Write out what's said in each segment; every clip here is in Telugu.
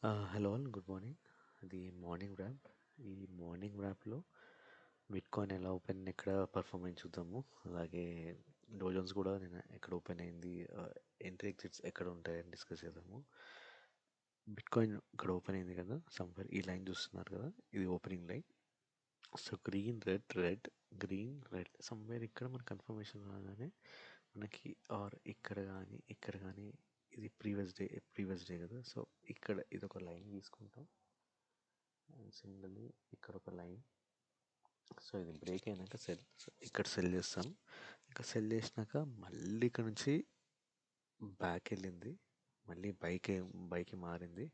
Hello all good morning. ఇది మార్నింగ్ ర్యాప్. ఈ మార్నింగ్ ర్యాప్లో బిట్కాయిన్ ఎలా ఓపెన్ ఎక్కడ పర్ఫార్మెన్స్ చూద్దాము. అలాగే డోజన్స్ కూడా నేను ఎక్కడ ఓపెన్ అయింది, ఎంట్రీ ఎగ్జిట్స్ ఎక్కడ ఉంటాయని డిస్కస్ చేద్దాము. బిట్కాయిన్ ఇక్కడ ఓపెన్ అయింది కదా, సమ్వేర్ ఈ లైన్ చూస్తున్నారు కదా, ఇది opening line. So green red red green read somewhere ఇక్కడ మన కన్ఫర్మేషన్ రాగానే మనకి ఆర్ ఇక్కడ కానీ ఇది ప్రీవియస్ డే కదా. సో ఇక్కడ ఇది ఒక లైన్ తీసుకుంటాం అండ్ సిమిలర్లీ ఇక్కడ ఒక లైన్. సో ఇది బ్రేక్ అయినాక ఇక్కడ సెల్ చేస్తాం. ఇంకా సెల్ చేసినాక మళ్ళీ ఇక్కడ నుంచి బ్యాక్ వెళ్ళింది, మళ్ళీ బైకి మారింది.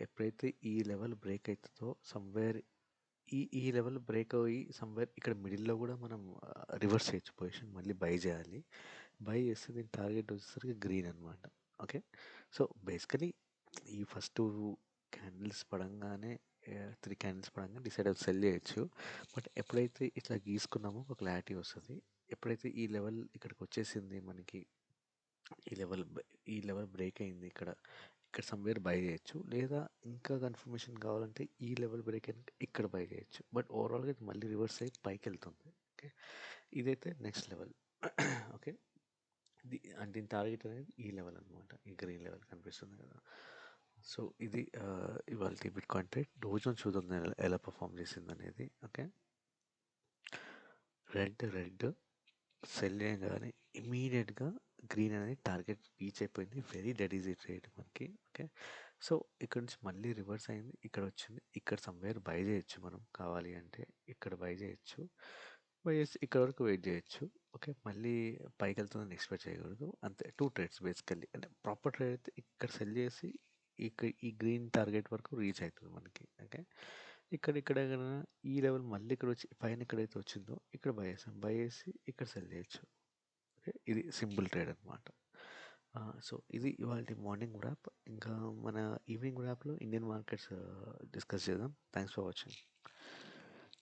ఎప్పుడైతే ఈ లెవెల్ బ్రేక్ అవుతుందో సమ్వేర్ ఈ లెవెల్ బ్రేక్ అయ్యి సమ్వేర్ ఇక్కడ మిడిల్లో కూడా మనం రివర్స్ చేయొచ్చు పొజిషన్, మళ్ళీ బై చేయాలి. బై చేస్తే దీని టార్గెట్ వచ్చేసరికి గ్రీన్ అనమాట. ఓకే, సో బేసికలీ ఈ ఫస్ట్ క్యాండిల్స్ పడంగానే 3 క్యాండిల్స్ పడంగానే డిసైడ్ అవి సెల్ చేయొచ్చు. బట్ ఎప్పుడైతే ఇట్లా గీసుకున్నామో ఒక క్లారిటీ వస్తుంది. ఎప్పుడైతే ఈ లెవెల్ ఇక్కడికి వచ్చేసింది మనకి, ఈ లెవెల్ బ్రేక్ అయింది, ఇక్కడ సమ్వేర్ బై చేయొచ్చు. లేదా ఇంకా కన్ఫర్మేషన్ కావాలంటే ఈ లెవెల్ బ్రేక్ అయినాక ఇక్కడ బై చేయొచ్చు. బట్ ఓవరాల్గా ఇది మళ్ళీ రివర్స్ అయ్యి పైకి వెళ్తుంది. ఓకే, ఇదైతే నెక్స్ట్ లెవెల్. ఓకే, అండ్ దీని టార్గెట్ అనేది ఈ లెవెల్ అనమాట, ఈ గ్రీన్ లెవెల్ కనిపిస్తుంది కదా. సో ఇది ఇవాళ బిట్కాయిన్ ట్రేడ్. డోజోన్స్ చూద్దాం ఎలా పర్ఫామ్ చేసింది అనేది. ఓకే, రెడ్ సెల్ చేయగానే ఇమీడియట్గా గ్రీన్ అనేది టార్గెట్ రీచ్ అయిపోయింది. వెరీ డెడ్ ఈజీ ట్రేడ్ మనకి. ఓకే, సో ఇక్కడ నుంచి మళ్ళీ రివర్స్ అయింది, ఇక్కడ వచ్చింది. ఇక్కడ సమ్వేర్ బై చేయొచ్చు మనం కావాలి అంటే, ఇక్కడ బై చేయొచ్చు. బై చేసి ఇక్కడ వరకు వెయిట్ చేయొచ్చు. ఓకే, మళ్ళీ పైకి వెళ్తుందని ఎక్స్పెక్ట్ చేయకూడదు. అంతే, 2 ట్రేడ్స్ బేసికల్లీ. అంటే ప్రాపర్ ట్రేడ్ అయితే ఇక్కడ సెల్ చేసి ఇక్కడ ఈ గ్రీన్ టార్గెట్ వరకు రీచ్ అవుతుంది మనకి. ఓకే, ఇక్కడ ఈ లెవెల్ మళ్ళీ ఇక్కడ వచ్చి పైన ఎక్కడైతే వచ్చిందో ఇక్కడ బై చేసి ఇక్కడ సెల్ చేయొచ్చు. ఓకే, ఇది సింపుల్ ట్రేడ్ అనమాట. సో ఇది ఇవాళ మార్నింగ్ ర్యాప్. ఇంకా మన ఈవినింగ్ ర్యాప్లో ఇండియన్ మార్కెట్స్ డిస్కస్ చేద్దాం. Thanks for watching.